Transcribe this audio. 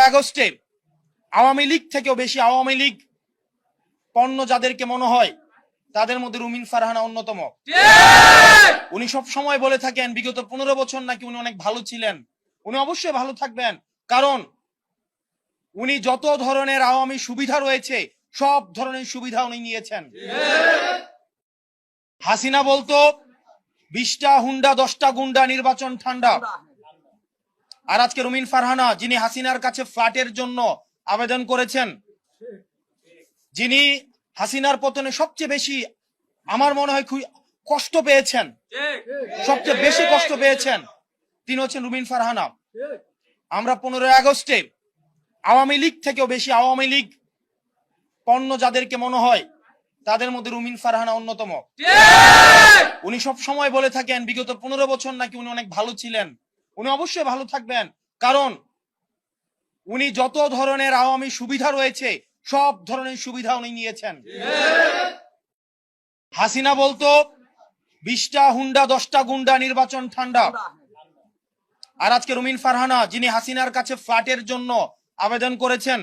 আগস্টে আওয়ামী লীগ থেকেও বেশি আওয়ামী লীগ পণ্য যাদেরকে মনে হয় তাদের মধ্যে রুমিন ফারহানা অন্যতম। উনি সব সময় বলে থাকেন বিগত 15 বছর নাকি উনি অনেক ভালো ছিলেন। উনি অবশ্যই ভালো থাকবেন, কারণ উনি যত ধরনের আওয়ামী সুবিধা রয়েছে সব ধরনের সুবিধা উনি নিয়েছেন। হাসিনা বলতো 20টা হুন্ডা 10টা গুন্ডা, নির্বাচন ঠান্ডা। আর আজকে রুমিন ফারহানা, যিনি হাসিনার কাছে ফ্ল্যাটের জন্য আবেদন করেছেন, যিনি হাসিনার পতনে সবচেয়ে বেশি আমার মনে হয় কষ্ট পেয়েছেন, সবচেয়ে বেশি কষ্ট পেয়েছেন, তিনি হচ্ছেন রুমিন ফারহানা। আমরা 15 আগস্টে আওয়ামী লীগ থেকেও বেশি আওয়ামী লীগ পণ্য যাদেরকে মনে হয় তাদের মধ্যে রুমিন ফারহানা অন্যতম। উনি সব সময় বলে থাকেন বিগত 15 বছর নাকি উনি অনেক ভালো ছিলেন। উনি অবশ্যই ভালো থাকবেন, কারণ উনি যত ধরনের আওয়ামী সুবিধা রয়েছে সব ধরনের সুবিধা উনি নিয়েছেন। হাসিনা বলতো 20টা হুন্ডা 10টা গুন্ডা, নির্বাচন ঠান্ডা। আর আজকে রুমিন ফারহানা, যিনি হাসিনার কাছে ফ্ল্যাটের জন্য আবেদন করেছেন,